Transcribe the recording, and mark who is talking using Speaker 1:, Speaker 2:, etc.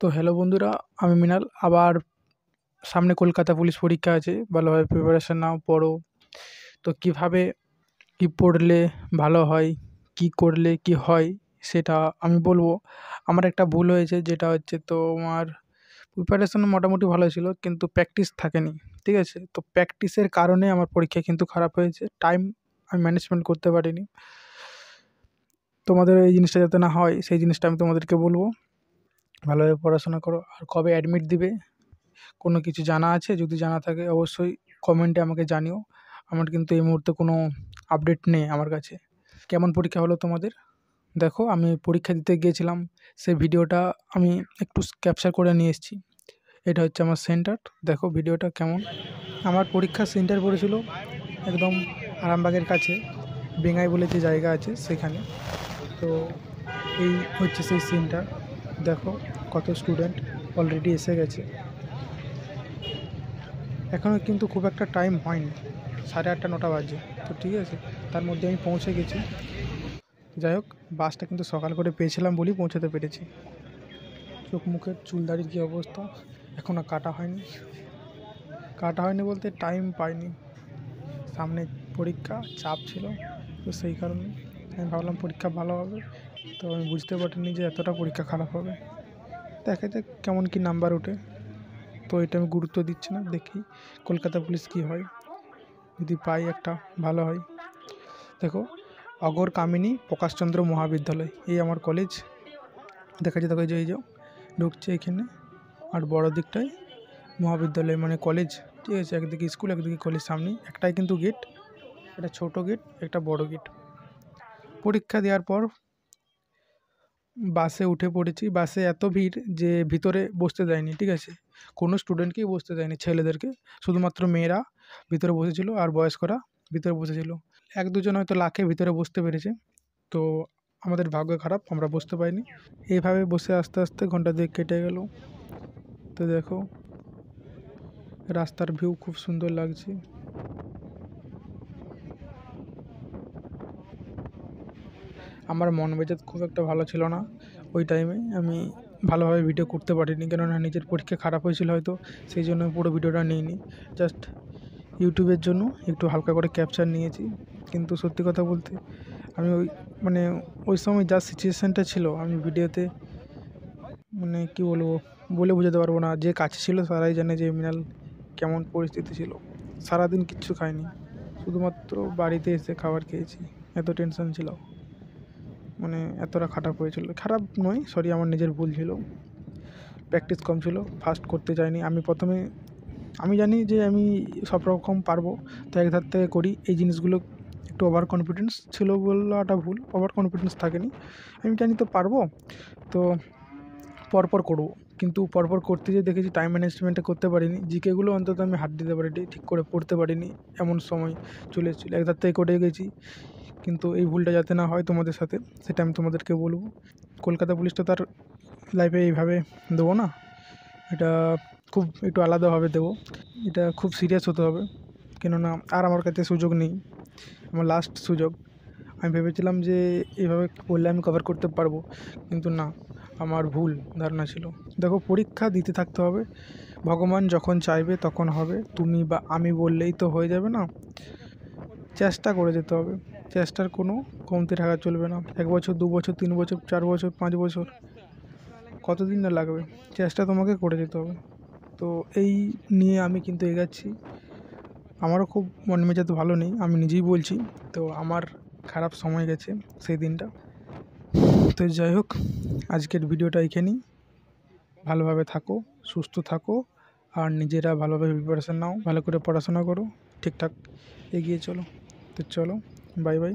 Speaker 1: তো হ্যালো বন্ধুরা, আমি মৃণাল। আবার সামনে কলকাতা পুলিশ পরীক্ষা আছে, ভালোভাবে প্রিপারেশন নাও, পড়ো। তো কিভাবে কি পড়লে ভালো হয়, কি করলে কি হয় সেটা আমি বলবো। আমার একটা ভুল হয়েছে, যেটা হচ্ছে তোমার প্রিপারেশন মোটামুটি ভালো ছিল কিন্তু প্র্যাকটিস থাকেনি। ঠিক আছে, তো প্র্যাকটিসের কারণে আমার পরীক্ষা কিন্তু খারাপ হয়েছে। টাইম আমি ম্যানেজমেন্ট করতে পারিনি। তোমাদের এই জিনিসটা যাতে না হয় সেই জিনিসটা আমি তোমাদেরকে বলবো। ভালোভাবে পড়াশোনা করো। আর কবে অ্যাডমিট দিবে কোনো কিছু জানা আছে? যদি জানা থাকে অবশ্যই কমেন্টে আমাকে জানিও। আমার কিন্তু এই মুহূর্তে কোনো আপডেট নেই আমার কাছে। কেমন পরীক্ষা হলো তোমাদের? দেখো, আমি পরীক্ষা দিতে গিয়েছিলাম, সেই ভিডিওটা আমি একটু ক্যাপচার করে নিয়ে এসেছি। এটা হচ্ছে আমার সেন্টার। দেখো ভিডিওটা কেমন। আমার পরীক্ষার সেন্টার পড়েছিল একদম আরামবাগের কাছে, বেঙ্গাই বলে যে জায়গা আছে সেখানে। তো এই হচ্ছে সেই সেন্টার। দেখো কত স্টুডেন্ট অলরেডি এসে গেছে। এখনও কিন্তু খুব একটা টাইম হয়নি, 8:30 9টা বাজে। তো ঠিক আছে, তার মধ্যে আমি পৌঁছে গেছি। যাই হোক, বাসটা কিন্তু সকাল করে পেয়েছিলাম বলেই পৌঁছাতে পেরেছি। চোখ মুখের চুলদাড়ির কী অবস্থা, এখনও কাটা হয়নি বলতে টাইম পাইনি। সামনে পরীক্ষা, চাপ ছিল, তো সেই কারণে আমি ভাবলাম পরীক্ষা ভালো হবে। তো আমি বুঝতে পারিনি যে এতটা পরীক্ষা খারাপ হবে। দেখা যাক কেমন কি নাম্বার ওঠে। তো এটা আমি গুরুত্ব দিচ্ছি না, দেখি কলকাতা পুলিশ কী হয়। যদি পাই একটা ভালো হয়। দেখো, অগর কামিনী প্রকাশচন্দ্র মহাবিদ্যালয়, এই আমার কলেজ। দেখা যায়, দেখো এই যে ঢুকছে এখানে, আর বড় দিকটায় মহাবিদ্যালয় মানে কলেজ। ঠিক আছে, একদিকে স্কুল একদিকে কলেজ, সামনে একটাই কিন্তু গেট, একটা ছোট গেট একটা বড় গেট। পরীক্ষা দেওয়ার পর বাসে উঠে পড়েছি। বাসে এত ভিড় যে ভিতরে বসতে দেয়নি। ঠিক আছে, কোনো স্টুডেন্টকেই বসতে দেয়নি, ছেলেদেরকে। শুধুমাত্র মেয়েরা ভিতরে বসেছিল আর বয়স্করা ভিতরে বসেছিল। 1-2 জন হয়তো লাখে ভিতরে বসতে পেরেছে। তো আমাদের ভাগ্য খারাপ, আমরা বসতে পারিনি। এইভাবে বসে আস্তে আস্তে ঘন্টা 2 কেটে গেল। তো দেখো, রাস্তার ভিউ খুব সুন্দর লাগছে। আমার মন মেজাজ খুব একটা ভালো ছিল না ওই টাইমে। আমি ভালোভাবে ভিডিও করতে পারিনি, কেননা নিজের পরীক্ষা খারাপ হয়েছিল হয়তো, সেই জন্য পুরো ভিডিওটা নিইনি। জাস্ট ইউটিউবের জন্য একটু হালকা করে ক্যাপচার নিয়েছি। কিন্তু সত্যি কথা বলতে আমি ওই সময় যা সিচুয়েশানটা ছিল, আমি ভিডিওতে কী বলবো, বলে বোঝাতে পারবো না। যে কাছে ছিল তারাই জানে যে মৃণাল কেমন পরিস্থিতি ছিল। সারাদিন কিচ্ছু খাইনি, শুধুমাত্র বাড়িতে এসে খাবার খেয়েছি। এত টেনশন ছিল, এতটা খারাপ হয়েছিল। খারাপ নয়, সরি, আমার নিজের ভুল ছিল। প্র্যাকটিস কম ছিল, ফার্স্ট করতে যাইনি। আমি জানি যে আমি সব রকম পারবো, তো এক ধার থেকে করি। এই জিনিসগুলো একটু ওভার কনফিডেন্স ছিল বলাটা ভুল, ওভার কনফিডেন্স থাকেনি। আমি জানি তো পারবো, তো পরপর করবো। কিন্তু পরপর করতে যেয়ে দেখেছি টাইম ম্যানেজমেন্টটা করতে পারিনি। জিকেগুলো অন্তত আমি হাত দিতে পারিনি, ঠিক করে পড়তে পারিনি। এমন সময় চলে এসেছিলো, এক ধার থেকে করে গেছি। কিন্তু এই ভুলটা যাতে না হয় তোমাদের সাথে, সেটা আমি তোমাদেরকে বলবো। কলকাতা পুলিশটা তার লাইফে এইভাবে দেবো না, এটা খুব একটু আলাদাভাবে দেবো। এটা খুব সিরিয়াস হতে হবে, কেননা আর আমার কাছে সুযোগ নেই, আমার লাস্ট সুযোগ। আমি ভেবেছিলাম যে এইভাবে করলে আমি কভার করতে পারবো, কিন্তু না, আমার ভুল ধারণা ছিল। দেখো, পরীক্ষা দিতে থাকতে হবে, ভগবান যখন চাইবে তখন হবে। তুমি বা আমি বললেই তো হয়ে যাবে না, চেষ্টা করে যেতে হবে। চেষ্টার কোনো কমতি রাখা চলবে না। 1 বছর 2 বছর 3 বছর 4 বছর 5 বছর, কতদিন না লাগবে, চেষ্টা তোমাকে করে যেতে হবে। তো এই নিয়ে আমি কিন্তু এগাচ্ছি। আমারও খুব মন মেজাজ ভালো নেই, আমি নিজেই বলছি। তো আমার খারাপ সময় গেছে সেই দিনটা। তো যাই হোক, আজকের ভিডিওটা এখানেই। ভালোভাবে থাকো, সুস্থ থাকো, আর নিজেরা ভালোভাবে প্রিপারেশান নাও, ভালো করে পড়াশোনা করো, ঠিকঠাক এগিয়ে চলো। তো চলো, বাই বাই।